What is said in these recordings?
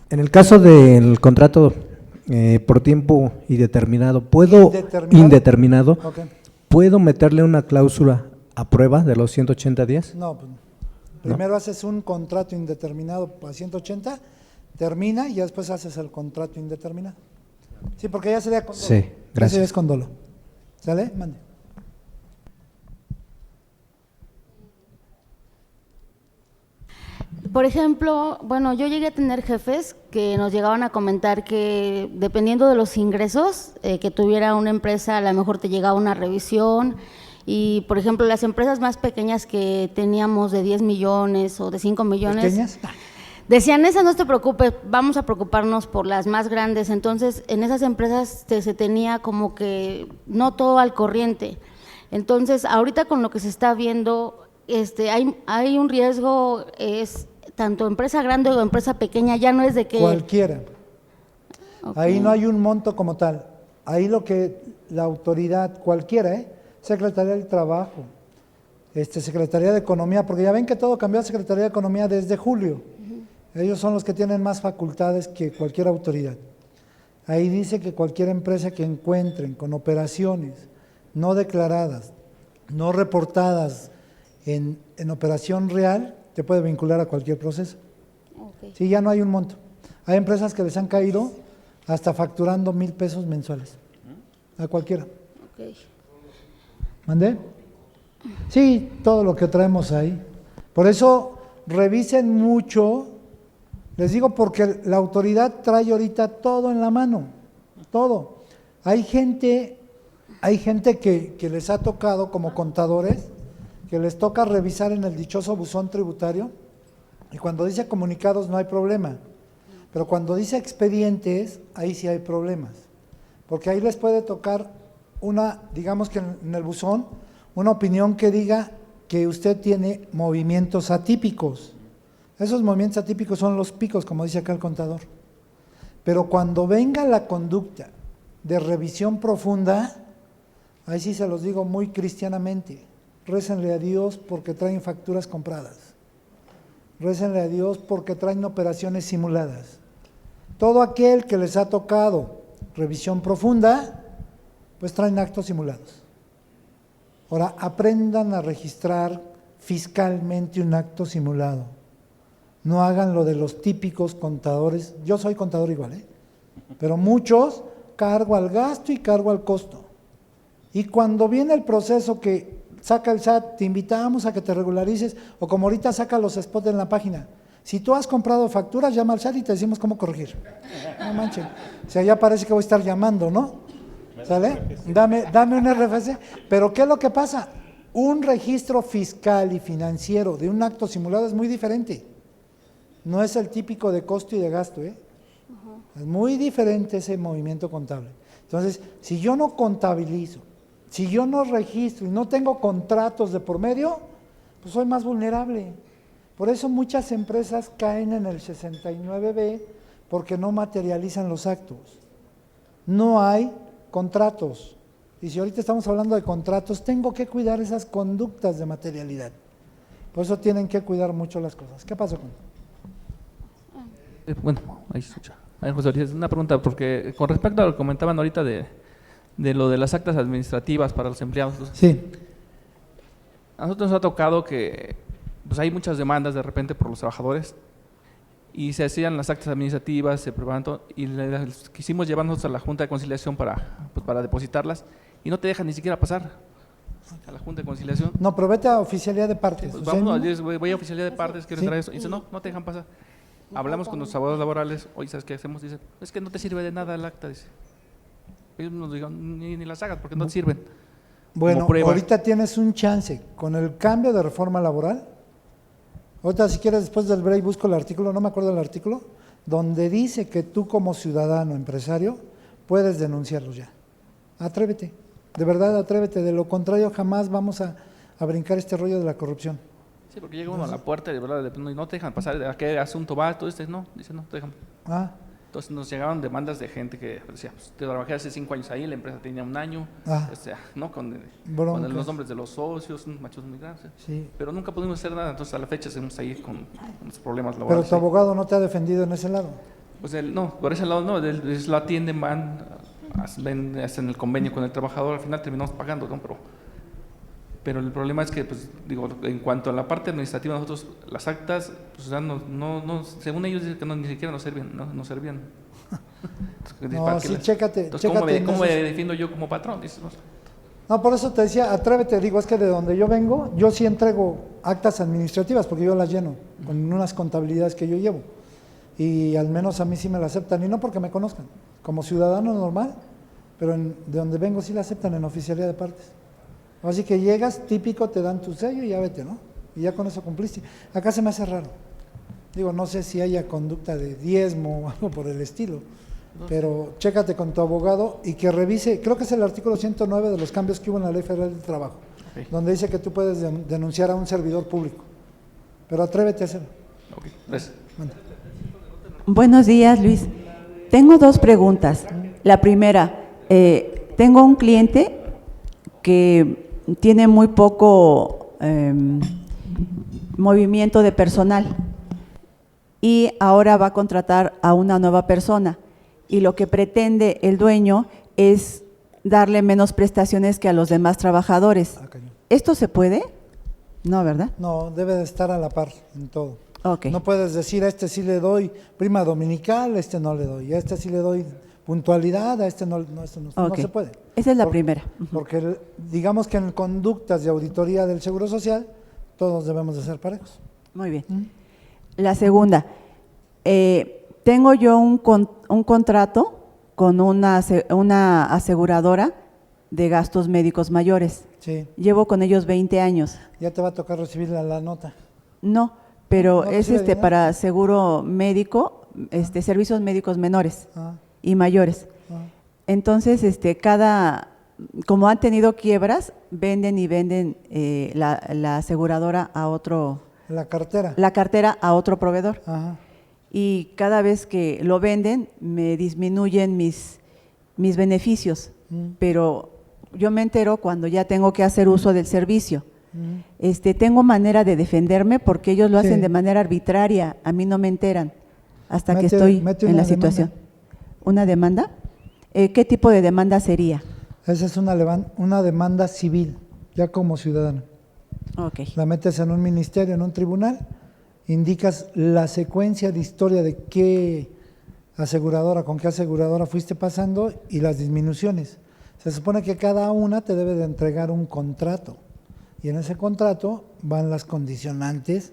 En el caso del contrato por tiempo indeterminado, indeterminado, Okay. ¿puedo meterle una cláusula a prueba de los 180 días? No, pues, primero haces un contrato indeterminado para 180, termina y ya después haces el contrato indeterminado. Sí, porque ya sería con dolo. Sí, gracias. Ese es con dolo. ¿Sale? Mande. Por ejemplo, bueno, yo llegué a tener jefes que nos llegaban a comentar que dependiendo de los ingresos que tuviera una empresa, a lo mejor te llegaba una revisión y, por ejemplo, las empresas más pequeñas que teníamos de 10 millones o de 5 millones… ¿Pequeñas? Decían, esa no te preocupes, vamos a preocuparnos por las más grandes. Entonces, en esas empresas se tenía como que no todo al corriente. Entonces, ahorita con lo que se está viendo, hay un riesgo, es tanto empresa grande o empresa pequeña, ya no es de que… Cualquiera. Okay. Ahí no hay un monto como tal. Ahí lo que la autoridad, cualquiera, Secretaría del Trabajo, Secretaría de Economía, porque ya ven que todo cambió a Secretaría de Economía desde julio. Ellos son los que tienen más facultades que cualquier autoridad. Ahí dice que cualquier empresa que encuentren con operaciones no declaradas, no reportadas en operación real, te puede vincular a cualquier proceso. Okay. Sí, ya no hay un monto. Hay empresas que les han caído hasta facturando 1,000 pesos mensuales. A cualquiera. Okay. ¿Mandé? Sí, todo lo que traemos ahí. Por eso revisen mucho. Les digo porque la autoridad trae ahorita todo en la mano, todo. Hay gente que les ha tocado como contadores, que les toca revisar en el dichoso buzón tributario, y cuando dice comunicados no hay problema, pero cuando dice expedientes, ahí sí hay problemas, porque ahí les puede tocar digamos que en el buzón, una opinión que diga que usted tiene movimientos atípicos. Esos movimientos atípicos son los picos, como dice acá el contador. Pero cuando venga la conducta de revisión profunda, ahí sí se los digo muy cristianamente, récenle a Dios porque traen facturas compradas. Récenle a Dios porque traen operaciones simuladas. Todo aquel que les ha tocado revisión profunda, pues traen actos simulados. Ahora, aprendan a registrar fiscalmente un acto simulado. No hagan lo de los típicos contadores. Yo soy contador igual, pero muchos cargo al gasto y cargo al costo. Y cuando viene el proceso que saca el SAT, te invitamos a que te regularices, o como ahorita saca los spots en la página. Si tú has comprado facturas, llama al SAT y te decimos cómo corregir. No manchen. O sea, ya parece que voy a estar llamando, ¿no? ¿Sale? Dame un RFC. Pero ¿qué es lo que pasa? Un registro fiscal y financiero de un acto simulado es muy diferente. No es el típico de costo y de gasto, Es muy diferente ese movimiento contable. Entonces, si yo no contabilizo, si yo no registro y no tengo contratos de por medio, pues soy más vulnerable. Por eso muchas empresas caen en el 69B porque no materializan los actos. No hay contratos. Y si ahorita estamos hablando de contratos, tengo que cuidar esas conductas de materialidad. Por eso tienen que cuidar mucho las cosas. ¿Qué pasó con? Bueno, ahí se escucha. A ver, José Luis, una pregunta, porque con respecto a lo que comentaban ahorita de lo de las actas administrativas para los empleados. Sí. A nosotros nos ha tocado que pues hay muchas demandas de repente por los trabajadores y se hacían las actas administrativas, se preparaban todo, y quisimos llevarnos a la Junta de Conciliación para depositarlas y no te dejan ni siquiera pasar a la Junta de Conciliación. No, pero vete a oficialidad de partes. Pues vamos, voy a oficialidad de partes, quiero traer eso. Y dice, no te dejan pasar. Hablamos con los abogados laborales, oye, ¿sabes qué hacemos? Dice, es que no te sirve de nada el acta, dice. Ellos nos digan, ni las hagas porque no te sirven. Bueno, prueba. ahorita tienes un chance con el cambio de reforma laboral. Ahorita si quieres después del break busco el artículo, no me acuerdo del artículo, donde dice que tú como ciudadano, empresario, puedes denunciarlos ya. Atrévete, de verdad atrévete, de lo contrario jamás vamos a brincar este rollo de la corrupción. Sí, porque llega uno a la puerta y no te dejan pasar, ¿a qué asunto va? Tú dices, no, no te dejan. Entonces nos llegaban demandas de gente que decía, pues, te trabajé hace 5 años ahí, la empresa tenía 1 año, Ah. o sea, ¿no? Con Broncas. los nombres de los socios, machos muy grandes. Sí. Pero nunca pudimos hacer nada, entonces a la fecha seguimos ahí con los problemas Pero laborales. tu abogado no te ha defendido en ese lado. Pues no, por ese lado no, lo atienden, van, hacen el convenio con el trabajador, al final terminamos pagando, ¿no? Pero el problema es que, pues, digo, en cuanto a la parte administrativa, nosotros, las actas, pues, ya según ellos dicen que ni siquiera nos servían, no servían. Entonces, No, sí, chécate. Entonces, chécate ¿cómo en me esos- defiendo yo como patrón? Dices, no. No, por eso te decía, atrévete, digo, es que de donde yo vengo, yo sí entrego actas administrativas, porque yo las lleno con unas contabilidades que yo llevo. Y al menos a mí sí me la aceptan, y no porque me conozcan, como ciudadano normal, pero de donde vengo sí la aceptan en oficialía de partes. Así que llegas, típico, te dan tu sello y ya vete, ¿no? Y ya con eso cumpliste. Acá se me hace raro. Digo, no sé si haya conducta de diezmo o algo por el estilo, pero chécate con tu abogado y que revise, creo que es el artículo 109 de los cambios que hubo en la Ley Federal del Trabajo, Ok. donde dice que tú puedes denunciar a un servidor público, pero atrévete a hacerlo. Ok, gracias. Manda. Buenos días, Luis. Tengo 2 preguntas. La primera, tengo un cliente que tiene muy poco movimiento de personal y ahora va a contratar a una nueva persona y lo que pretende el dueño es darle menos prestaciones que a los demás trabajadores. Ah, cañón. ¿Esto se puede? No, ¿verdad? No, debe de estar a la par en todo. Ok. No puedes decir a este sí le doy prima dominical, a este no le doy, a este sí le doy puntualidad, a este no, esto no Ok. se puede. Esa es la Por- primera. Porque digamos que en conductas de auditoría del Seguro Social, todos debemos de ser parejos. Muy bien. La segunda, tengo yo un contrato con una aseguradora de gastos médicos mayores. Sí, Llevo con ellos 20 años. ya te va a tocar recibir la nota. No, pero ¿No es recibe dinero? para seguro médico, servicios médicos menores Ah, y mayores. ah. Entonces, como han tenido quiebras, venden y venden la aseguradora a otro, La cartera. la cartera a otro proveedor. Ajá. Y cada vez que lo venden me disminuyen mis beneficios, pero yo me entero cuando ya tengo que hacer uso del servicio. Tengo manera de defenderme porque ellos lo Sí. hacen de manera arbitraria, a mí no me enteran hasta que Mete estoy una en la demanda. situación. ¿Una demanda? ¿Qué tipo de demanda sería? Esa es una demanda civil, ya como ciudadano. Ok, La metes en un ministerio, en un tribunal, indicas la secuencia de historia de qué aseguradora, con qué aseguradora fuiste pasando y las disminuciones. Se supone que cada una te debe de entregar un contrato y en ese contrato van las condicionantes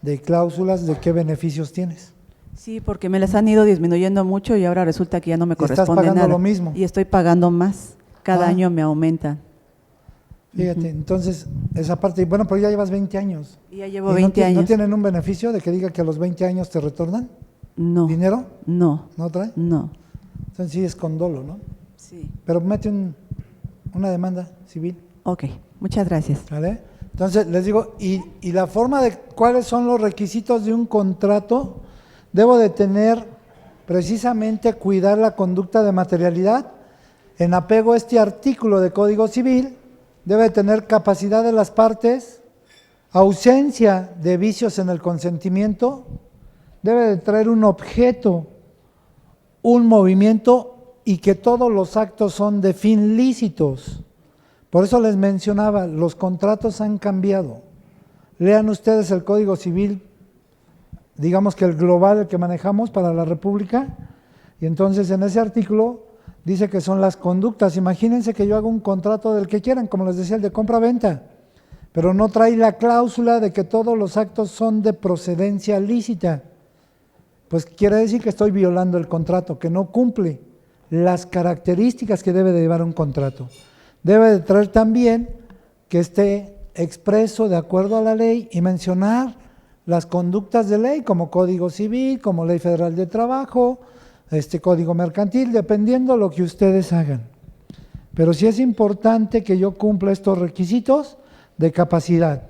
de cláusulas de qué beneficios tienes. sí, porque me las han ido disminuyendo mucho y ahora resulta que ya no me Y estás corresponde pagando nada. lo mismo. Y estoy pagando más, cada Ah. año me aumentan. Fíjate, entonces esa parte, bueno, pero ya llevas 20 años. Y ya llevo ¿Y no 20 ¿No años. tienen un beneficio de que diga que a los 20 años te retornan No, dinero? no, ¿No trae? no. Entonces sí es con dolo, ¿no? Sí. Pero mete una demanda civil, Ok, muchas gracias. ¿vale? Entonces les digo, y la forma de cuáles son los requisitos de un contrato, debo de tener precisamente cuidar la conducta de materialidad, en apego a este artículo de Código Civil, debe de tener capacidad de las partes, ausencia de vicios en el consentimiento, debe de traer un objeto, un movimiento y que todos los actos son de fin lícitos. Por eso les mencionaba, los contratos han cambiado. Lean ustedes el Código Civil, digamos que el global, el que manejamos para la República, y entonces en ese artículo dice que son las conductas. Imagínense que yo hago un contrato del que quieran, como les decía, el de compra-venta, pero no trae la cláusula de que todos los actos son de procedencia lícita. Pues quiere decir que estoy violando el contrato, que no cumple las características que debe de llevar un contrato. Debe de traer también que esté expreso de acuerdo a la ley y mencionar las conductas de ley como Código Civil, como Ley Federal de Trabajo, Código Mercantil, dependiendo lo que ustedes hagan. Pero sí es importante que yo cumpla estos requisitos de capacidad.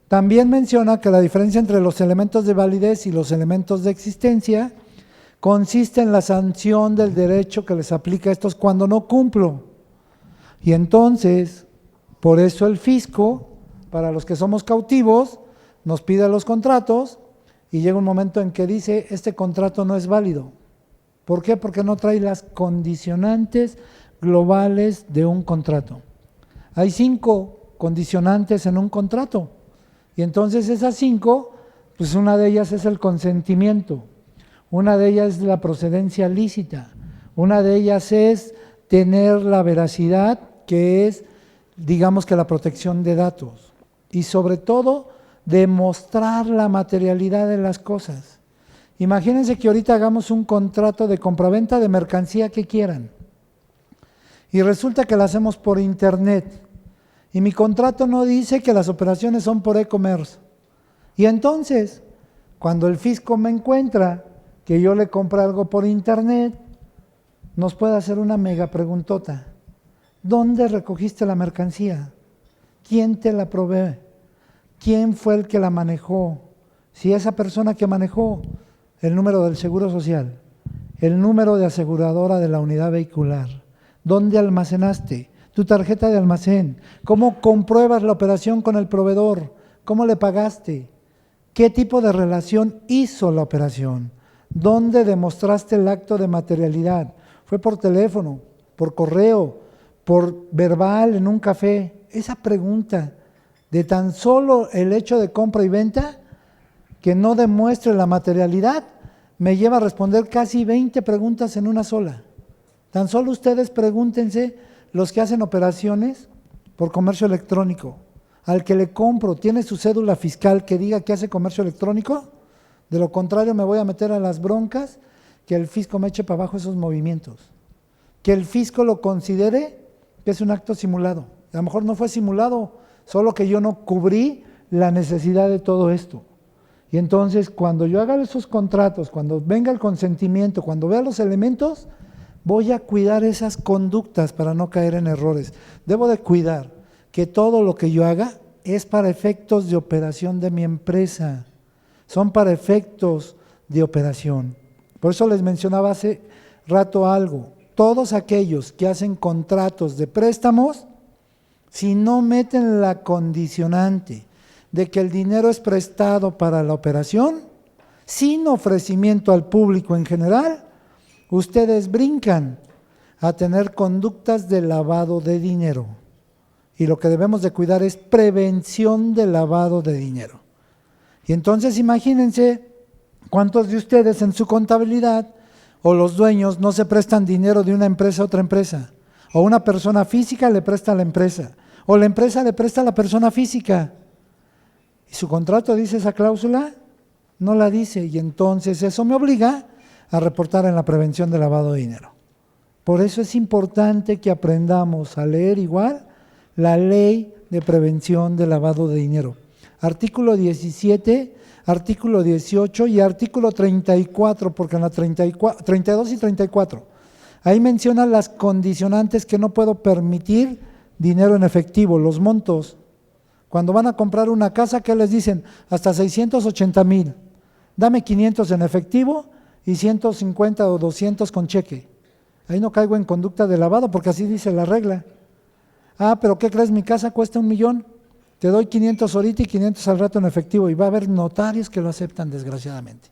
También menciona que la diferencia entre los elementos de validez y los elementos de existencia consiste en la sanción del derecho que les aplica a estos cuando no cumplo. Y entonces, por eso el fisco, para los que somos cautivos, nos pide los contratos y llega un momento en que dice, este contrato no es válido. ¿Por qué? Porque no trae las condicionantes globales de un contrato. Hay 5 condicionantes en un contrato y entonces esas 5, pues una de ellas es el consentimiento, una de ellas es la procedencia lícita, una de ellas es tener la veracidad, que es, digamos que la protección de datos, y sobre todo, demostrar la materialidad de las cosas. Imagínense que ahorita hagamos un contrato de compraventa de mercancía que quieran, y resulta que la hacemos por internet, y mi contrato no dice que las operaciones son por e-commerce. Y entonces, cuando el fisco me encuentra que yo le compré algo por internet, nos puede hacer una mega preguntota. ¿Dónde recogiste la mercancía? ¿Quién te la provee? ¿Quién fue el que la manejó? Si esa persona que manejó, el número del Seguro Social, el número de aseguradora de la unidad vehicular, ¿dónde almacenaste? Tu tarjeta de almacén, ¿cómo compruebas la operación con el proveedor? ¿Cómo le pagaste? ¿Qué tipo de relación hizo la operación? ¿Dónde demostraste el acto de materialidad? ¿Fue por teléfono, por correo, por verbal, en un café? Esa pregunta de tan solo el hecho de compra y venta que no demuestre la materialidad me lleva a responder casi 20 preguntas en una sola. Tan solo ustedes pregúntense, los que hacen operaciones por comercio electrónico, al que le compro, ¿tiene su cédula fiscal que diga que hace comercio electrónico? De lo contrario me voy a meter a las broncas, que el fisco me eche para abajo esos movimientos, que el fisco lo considere que es un acto simulado. A lo mejor no fue simulado, solo que yo no cubrí la necesidad de todo esto. Y entonces cuando yo haga esos contratos, cuando venga el consentimiento, cuando vea los elementos, voy a cuidar esas conductas para no caer en errores. Debo de cuidar que todo lo que yo haga es para efectos de operación de mi empresa. Son para efectos de operación. Por eso les mencionaba hace rato algo. Todos aquellos que hacen contratos de préstamos, si no meten la condicionante de que el dinero es prestado para la operación, sin ofrecimiento al público en general, ustedes brincan a tener conductas de lavado de dinero. Y lo que debemos de cuidar es prevención de lavado de dinero. Y entonces imagínense cuántos de ustedes en su contabilidad o los dueños no se prestan dinero de una empresa a otra empresa. O una persona física le presta a la empresa. O la empresa le presta a la persona física. ¿Y su contrato dice esa cláusula? No la dice. Y entonces eso me obliga a reportar en la prevención de lavado de dinero. Por eso es importante que aprendamos a leer igual la ley de prevención de lavado de dinero. Artículo 17, artículo 18 y artículo 34, porque en la 32 y 34, ahí mencionan las condicionantes que no puedo permitir dinero en efectivo, los montos. Cuando van a comprar una casa, ¿qué les dicen? Hasta 680,000. Dame 500 en efectivo y 150 o 200 con cheque. Ahí no caigo en conducta de lavado porque así dice la regla. Ah, pero ¿qué crees? Mi casa cuesta 1,000,000. Te doy 500 ahorita y 500 al rato en efectivo. Y va a haber notarios que lo aceptan, desgraciadamente.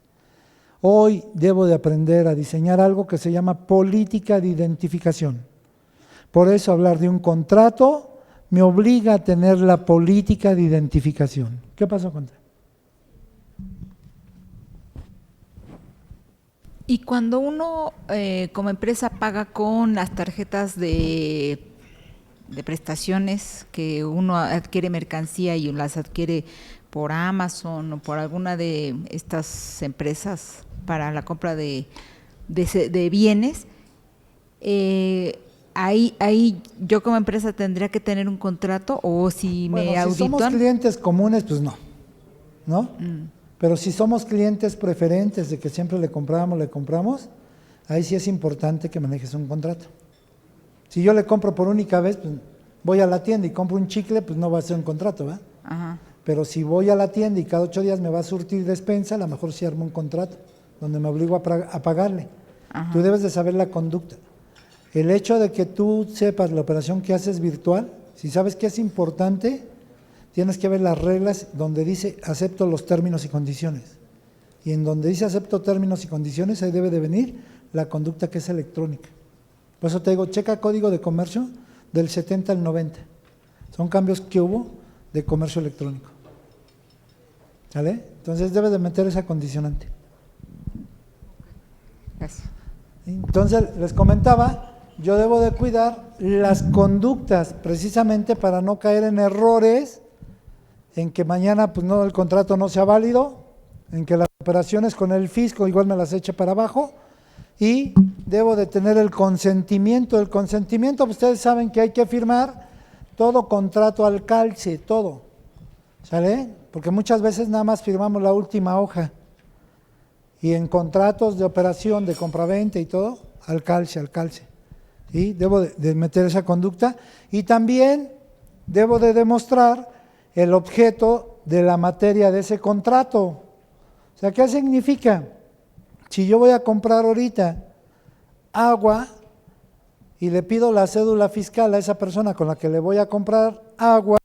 Hoy debo de aprender a diseñar algo que se llama política de identificación. Por eso hablar de un contrato me obliga a tener la política de identificación. ¿Qué pasó, Contra? Y cuando uno como empresa paga con las tarjetas de prestaciones, que uno adquiere mercancía y las adquiere por Amazon o por alguna de estas empresas para la compra de bienes, ahí yo como empresa tendría que tener un contrato, o si me auditan. Si somos clientes comunes, pues no, ¿no? Pero si somos clientes preferentes de que siempre le compramos, ahí sí es importante que manejes un contrato. Si yo le compro por única vez, pues voy a la tienda y compro un chicle, pues no va a ser un contrato, ¿verdad? Ajá. Pero si voy a la tienda y cada 8 días me va a surtir despensa, a lo mejor sí armo un contrato, donde me obligo a pagarle. Ajá. Tú debes de saber la conducta. El hecho de que tú sepas la operación que haces virtual, si sabes que es importante, tienes que ver las reglas donde dice acepto los términos y condiciones. Y en donde dice acepto términos y condiciones, ahí debe de venir la conducta que es electrónica. Por eso te digo, checa código de comercio del 70 al 90. Son cambios que hubo de comercio electrónico. ¿Sale? Entonces debes de meter esa condicionante. Gracias. Entonces les comentaba, yo debo de cuidar las conductas precisamente para no caer en errores, en que mañana pues no, el contrato no sea válido, en que las operaciones con el fisco igual me las eche para abajo, y debo de tener el consentimiento. El consentimiento, ustedes saben que hay que firmar todo contrato al calce, todo, ¿sale? Porque muchas veces nada más firmamos la última hoja, y en contratos de operación, de compraventa y todo, al calce, ¿sí? Debo de meter esa conducta, y también debo de demostrar el objeto de la materia de ese contrato. O sea, ¿qué significa? Si yo voy a comprar ahorita agua y le pido la cédula fiscal a esa persona con la que le voy a comprar agua,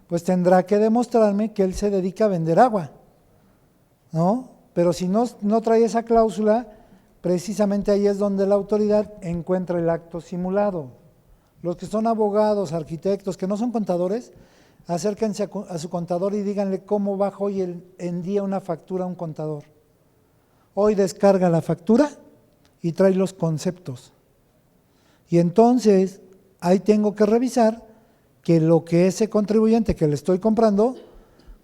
pues tendrá que demostrarme que él se dedica a vender agua, ¿no? Pero si no trae esa cláusula, precisamente ahí es donde la autoridad encuentra el acto simulado. Los que son abogados, arquitectos, que no son contadores, acérquense a su contador y díganle cómo baja hoy en día una factura a un contador. Hoy descarga la factura y trae los conceptos. Y entonces ahí tengo que revisar que lo que ese contribuyente que le estoy comprando,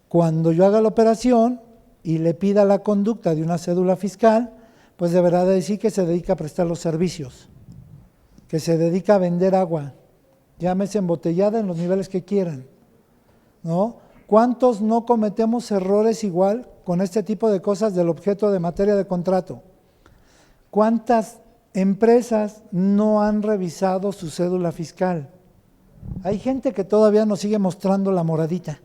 cuando yo haga la operación y le pida la conducta de una cédula fiscal, pues deberá de decir que se dedica a prestar los servicios, que se dedica a vender agua, llámese embotellada en los niveles que quieran, ¿no? ¿Cuántos no cometemos errores igual con este tipo de cosas del objeto de materia de contrato? ¿Cuántas empresas no han revisado su cédula fiscal? Hay gente que todavía nos sigue mostrando la moradita.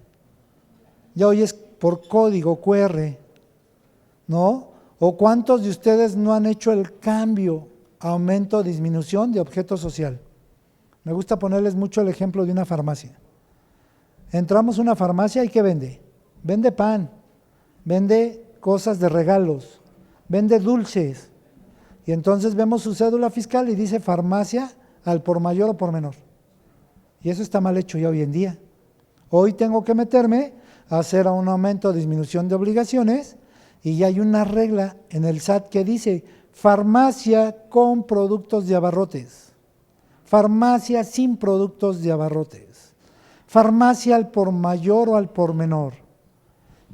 Ya hoy es por código QR, ¿no? ¿O cuántos de ustedes no han hecho el cambio, aumento o disminución de objeto social? Me gusta ponerles mucho el ejemplo de una farmacia. Entramos a una farmacia y ¿qué vende? Vende pan, vende cosas de regalos, vende dulces. Y entonces vemos su cédula fiscal y dice farmacia al por mayor o por menor. Y eso está mal hecho ya hoy en día. Hoy tengo que meterme a hacer un aumento o disminución de obligaciones, y ya hay una regla en el SAT que dice farmacia con productos de abarrotes, farmacia sin productos de abarrotes, farmacia al por mayor o al por menor.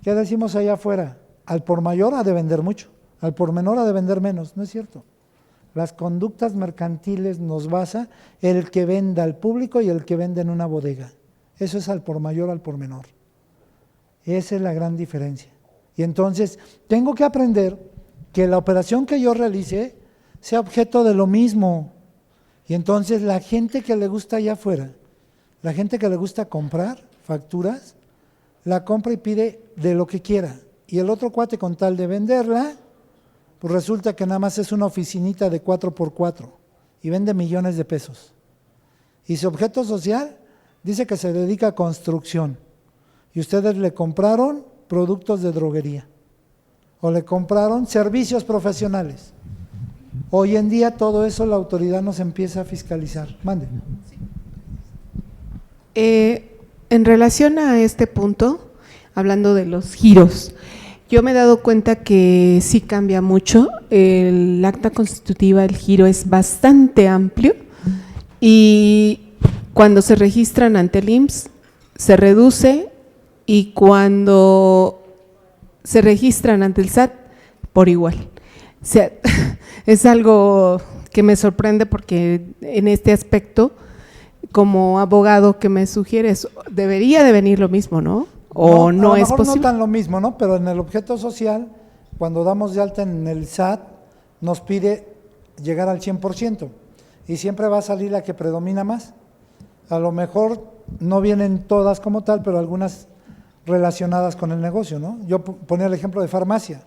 ¿Qué decimos allá afuera? Al por mayor ha de vender mucho, al por menor ha de vender menos. No es cierto. Las conductas mercantiles nos basa el que venda al público y el que vende en una bodega. Eso es al por mayor, al por menor. Esa es la gran diferencia. Y entonces tengo que aprender que la operación que yo realice sea objeto de lo mismo. Y entonces la gente que le gusta allá afuera, la gente que le gusta comprar facturas, la compra y pide de lo que quiera. Y el otro cuate, con tal de venderla, pues resulta que nada más es una oficinita de 4x4 y vende millones de pesos. Y su objeto social dice que se dedica a construcción. Y ustedes le compraron productos de droguería o le compraron servicios profesionales. Hoy en día todo eso la autoridad nos empieza a fiscalizar. Mande. En relación a este punto, hablando de los giros, yo me he dado cuenta que sí cambia mucho. El acta constitutiva, el giro es bastante amplio, y cuando se registran ante el IMSS se reduce, y cuando se registran ante el SAT por igual. O sea, es algo que me sorprende, porque en este aspecto, como abogado, que me sugieres, debería de venir lo mismo, ¿no? O no es posible. No tan lo mismo, ¿no? Pero en el objeto social, cuando damos de alta en el SAT, nos pide llegar al 100%, y siempre va a salir la que predomina más. A lo mejor no vienen todas como tal, pero algunas relacionadas con el negocio, ¿no? Yo ponía el ejemplo de farmacia.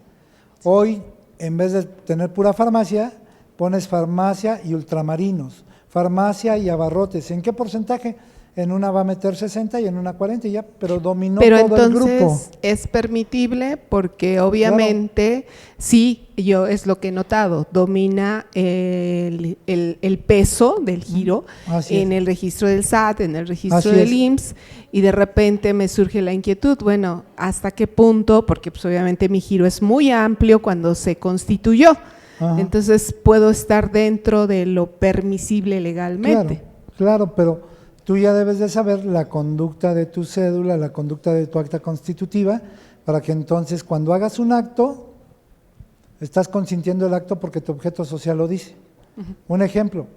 Hoy en vez de tener pura farmacia, pones farmacia y ultramarinos, farmacia y abarrotes. ¿En qué porcentaje? En una va a meter 60 y en una 40 y ya, pero dominó Pero todo el grupo. entonces es permitible porque obviamente sí, yo es lo que he notado, domina el peso del giro Así en es. el registro del SAT, en el registro Así del es. IMSS, y de repente me surge la inquietud, bueno, ¿hasta qué punto? Porque pues obviamente mi giro es muy amplio cuando se constituyó, Ajá. entonces puedo estar dentro de lo permisible legalmente. Claro, claro, pero tú ya debes de saber la conducta de tu cédula, la conducta de tu acta constitutiva, para que entonces cuando hagas un acto, estás consintiendo el acto porque tu objeto social lo dice. Un ejemplo,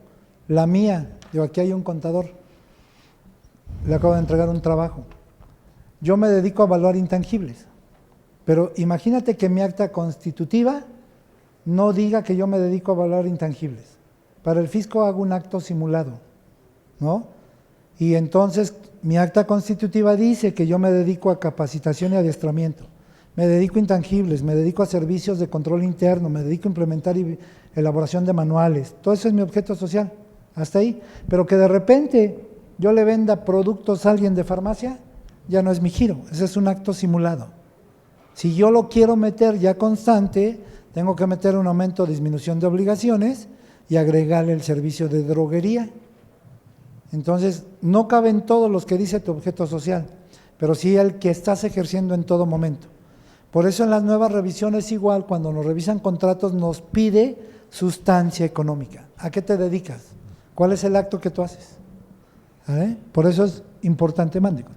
la mía, digo, aquí hay un contador, le acabo de entregar un trabajo. Yo me dedico a evaluar intangibles, pero imagínate que mi acta constitutiva no diga que yo me dedico a evaluar intangibles. Para el fisco hago un acto simulado, ¿no? Y entonces mi acta constitutiva dice que yo me dedico a capacitación y adiestramiento, me dedico a intangibles, me dedico a servicios de control interno, me dedico a implementar y elaboración de manuales, todo eso es mi objeto social, hasta ahí. Pero que de repente yo le venda productos a alguien de farmacia, ya no es mi giro, ese es un acto simulado. Si yo lo quiero meter ya constante, tengo que meter un aumento o disminución de obligaciones y agregarle el servicio de droguería. Entonces, no caben todos los que dice tu objeto social, pero sí el que estás ejerciendo en todo momento. Por eso en las nuevas revisiones igual, cuando nos revisan contratos, nos pide sustancia económica. ¿A qué te dedicas? ¿Cuál es el acto que tú haces? Por eso es importante, Mándico.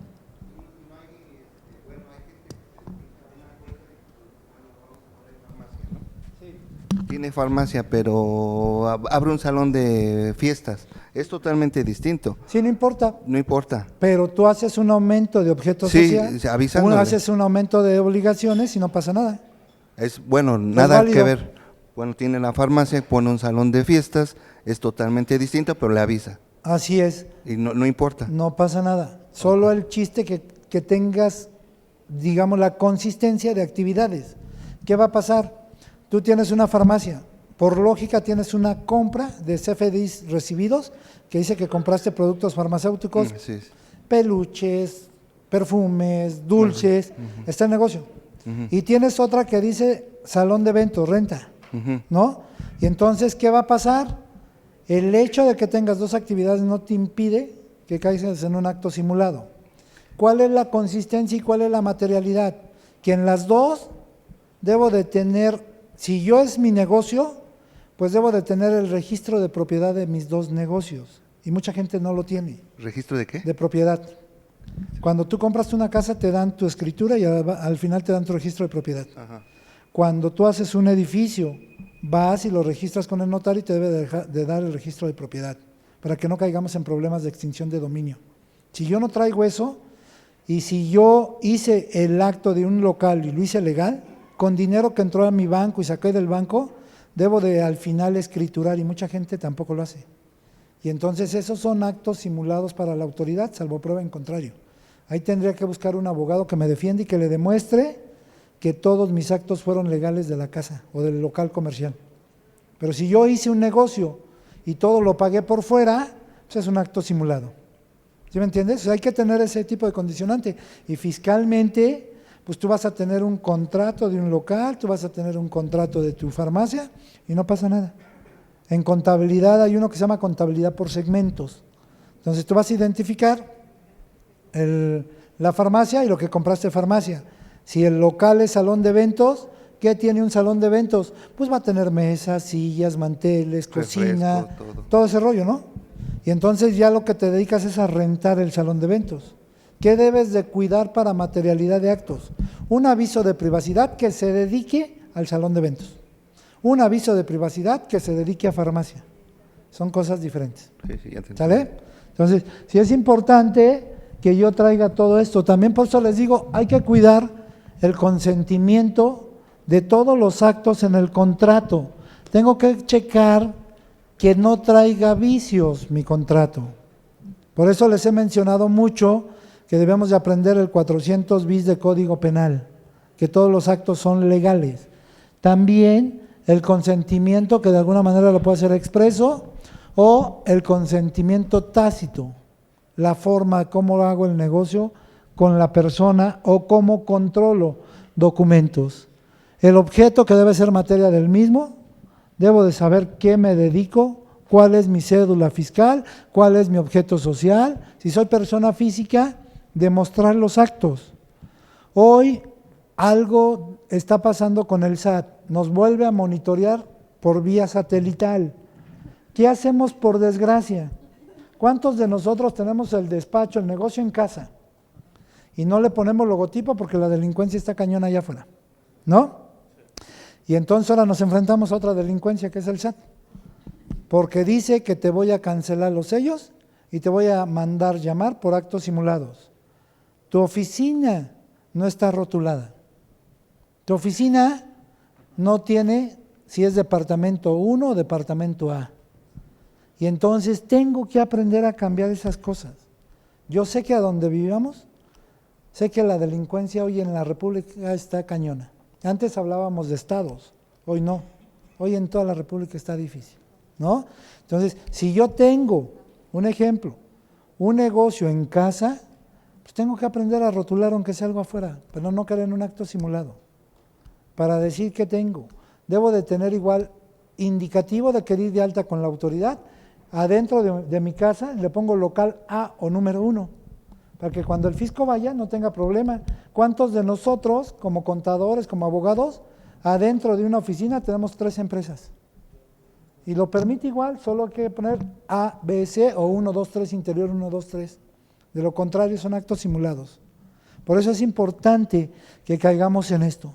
Tiene farmacia, pero abre un salón de fiestas. Es totalmente distinto. Sí, no importa, No importa. pero tú haces un aumento de objeto Sí, social, avisándole. haces un aumento de obligaciones y no pasa nada. Es bueno, nada válido. que ver. Bueno, tiene la farmacia, pone un salón de fiestas, es totalmente distinto, pero le avisa. Así es, Y no importa. no pasa nada. Solo el chiste que tengas, digamos, la consistencia de actividades. ¿Qué va a pasar? Tú tienes una farmacia, por lógica tienes una compra de CFDIs recibidos que dice que compraste productos farmacéuticos, Sí, sí. peluches, perfumes, dulces, está el negocio. Y tienes otra que dice salón de eventos, renta, ¿no? Y entonces, ¿qué va a pasar? El hecho de que tengas dos actividades no te impide que caigas en un acto simulado. ¿Cuál es la consistencia y cuál es la materialidad? Que en las dos debo de tener, si yo es mi negocio, pues debo de tener el registro de propiedad de mis dos negocios. Y mucha gente no lo tiene, ¿Registro de qué? de propiedad. Cuando tú compras una casa te dan tu escritura y al final te dan tu registro de propiedad. Ajá. Cuando tú haces un edificio, vas y lo registras con el notario y te debe de dar el registro de propiedad, para que no caigamos en problemas de extinción de dominio. Si yo no traigo eso, y si yo hice el acto de un local y lo hice legal, con dinero que entró a mi banco y saqué del banco, debo de al final escriturar y mucha gente tampoco lo hace. Y entonces esos son actos simulados para la autoridad, salvo prueba en contrario. Ahí tendría que buscar un abogado que me defienda y que le demuestre que todos mis actos fueron legales de la casa o del local comercial. Pero si yo hice un negocio y todo lo pagué por fuera, pues es un acto simulado. ¿Sí me entiendes? O sea, hay que tener ese tipo de condicionante. Y fiscalmente, pues tú vas a tener un contrato de un local, tú vas a tener un contrato de tu farmacia y no pasa nada. En contabilidad hay uno que se llama contabilidad por segmentos. Entonces tú vas a identificar la farmacia y lo que compraste farmacia. Si el local es salón de eventos, ¿qué tiene un salón de eventos? Pues va a tener mesas, sillas, manteles, cocina, Refresco, todo ese rollo, ¿no? Y entonces ya lo que te dedicas es a rentar el salón de eventos. ¿Qué debes de cuidar para materialidad de actos? Un aviso de privacidad que se dedique al salón de eventos. Un aviso de privacidad que se dedique a farmacia. Son cosas diferentes. Sí, sí, ya te entendí. ¿Sale? Entonces, sí es importante que yo traiga todo esto. También por eso les digo, hay que cuidar el consentimiento de todos los actos en el contrato. Tengo que checar que no traiga vicios mi contrato. Por eso les he mencionado mucho que debemos de aprender el 400 bis de Código Penal, que todos los actos son legales. También el consentimiento que de alguna manera lo puedo hacer expreso o el consentimiento tácito, la forma de cómo hago el negocio con la persona o cómo controlo documentos. El objeto que debe ser materia del mismo, debo de saber qué me dedico, cuál es mi cédula fiscal, cuál es mi objeto social, si soy persona física, demostrar los actos. Hoy algo está pasando con el SAT, nos vuelve a monitorear por vía satelital. ¿Qué hacemos por desgracia? ¿Cuántos de nosotros tenemos el despacho, el negocio en casa y no le ponemos logotipo porque la delincuencia está cañona allá afuera? ¿No? Y entonces ahora nos enfrentamos a otra delincuencia que es el SAT, porque dice que te voy a cancelar los sellos y te voy a mandar llamar por actos simulados. Tu oficina no está rotulada. Tu oficina no tiene si es departamento 1 o departamento A. Y entonces tengo que aprender a cambiar esas cosas. Yo sé que a donde vivamos, sé que la delincuencia hoy en la República está cañona. Antes hablábamos de estados, hoy no. Hoy en toda la República está difícil, ¿no? Entonces, si yo tengo, un ejemplo, un negocio en casa, pues tengo que aprender a rotular aunque sea algo afuera, pero no caer en un acto simulado. Para decir que tengo, debo de tener igual indicativo de querer ir de alta con la autoridad. Adentro de mi casa le pongo local A o número 1, para que cuando el fisco vaya no tenga problema. ¿Cuántos de nosotros, como contadores, como abogados, adentro de una oficina tenemos 3 empresas? Y lo permite igual, solo hay que poner A, B, C o 1, 2, 3, interior 1, 2, 3. De lo contrario son actos simulados. Por eso es importante que caigamos en esto,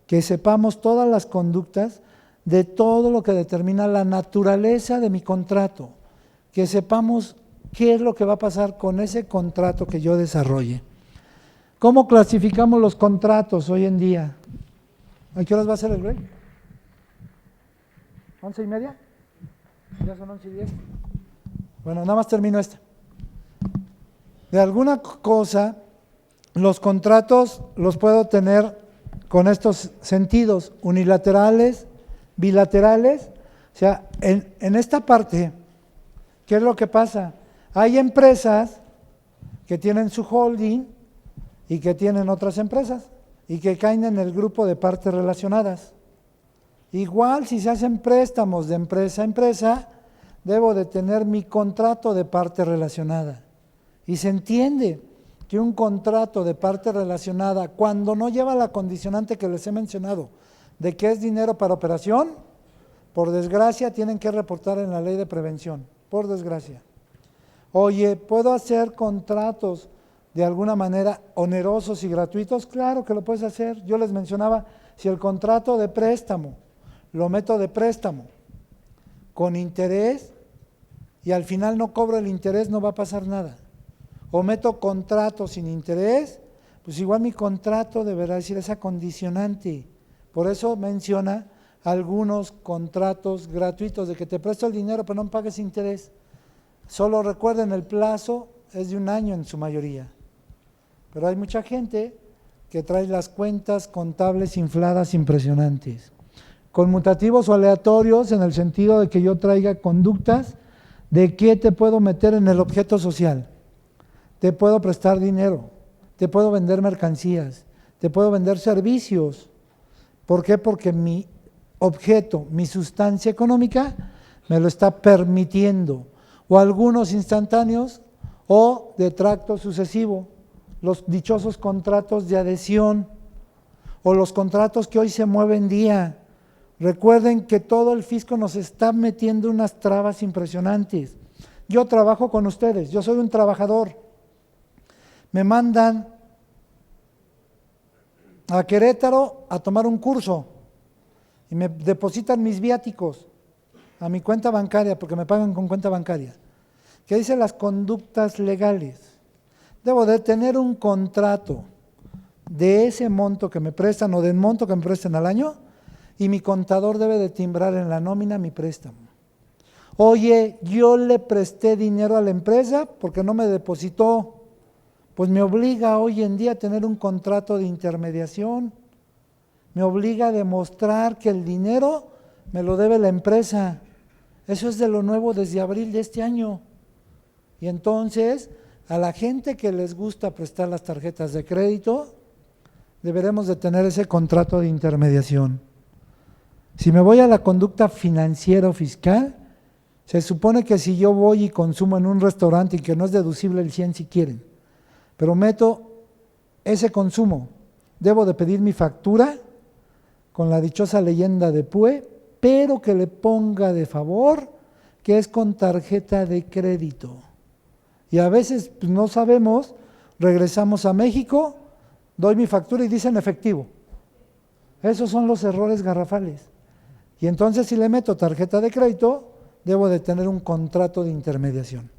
que sepamos todas las conductas de todo lo que determina la naturaleza de mi contrato, que sepamos qué es lo que va a pasar con ese contrato que yo desarrolle. ¿Cómo clasificamos los contratos hoy en día? ¿A qué horas va a ser el break? ¿11:30? Ya son 11:10. Bueno, nada más termino esta. De alguna cosa, los contratos los puedo tener con estos sentidos, unilaterales, bilaterales. O sea, en esta parte, ¿qué es lo que pasa? Hay empresas que tienen su holding y que tienen otras empresas y que caen en el grupo de partes relacionadas. Igual si se hacen préstamos de empresa a empresa, debo de tener mi contrato de parte relacionada. Y se entiende que un contrato de parte relacionada, cuando no lleva la condicionante que les he mencionado, de que es dinero para operación, por desgracia tienen que reportar en la ley de prevención, por desgracia. Oye, ¿puedo hacer contratos de alguna manera onerosos y gratuitos? Claro que lo puedes hacer. Yo les mencionaba, si el contrato de préstamo, lo meto de préstamo, con interés, y al final no cobro el interés, no va a pasar nada. O meto contrato sin interés, pues igual mi contrato deberá decir esa condicionante. Por eso menciona algunos contratos gratuitos, de que te presto el dinero pero no me pagues interés. Solo recuerden, el plazo es de 1 año en su mayoría. Pero hay mucha gente que trae las cuentas contables infladas impresionantes. Conmutativos o aleatorios en el sentido de que yo traiga conductas de qué te puedo meter en el objeto social. Te puedo prestar dinero, te puedo vender mercancías, te puedo vender servicios. ¿Por qué? Porque mi objeto, mi sustancia económica me lo está permitiendo. O algunos instantáneos o de tracto sucesivo, los dichosos contratos de adhesión o los contratos que hoy se mueven día. Recuerden que todo el fisco nos está metiendo unas trabas impresionantes. Yo trabajo con ustedes, yo soy un trabajador. Me mandan a Querétaro a tomar un curso y me depositan mis viáticos a mi cuenta bancaria, porque me pagan con cuenta bancaria. ¿Qué dicen las conductas legales? Debo de tener un contrato de ese monto que me prestan o del monto que me prestan al año, y mi contador debe de timbrar en la nómina mi préstamo. Oye, yo le presté dinero a la empresa porque no me depositó, pues me obliga hoy en día a tener un contrato de intermediación, me obliga a demostrar que el dinero me lo debe la empresa. Eso es de lo nuevo desde abril de este año. Y entonces, a la gente que les gusta prestar las tarjetas de crédito, deberemos de tener ese contrato de intermediación. Si me voy a la conducta financiera o fiscal, se supone que si yo voy y consumo en un restaurante y que no es deducible el 100 si quieren, pero meto ese consumo, debo de pedir mi factura con la dichosa leyenda de PUE, pero que le ponga de favor que es con tarjeta de crédito. Y a veces pues, no sabemos, regresamos a México, doy mi factura y dicen efectivo. Esos son los errores garrafales. Y entonces si le meto tarjeta de crédito, debo de tener un contrato de intermediación.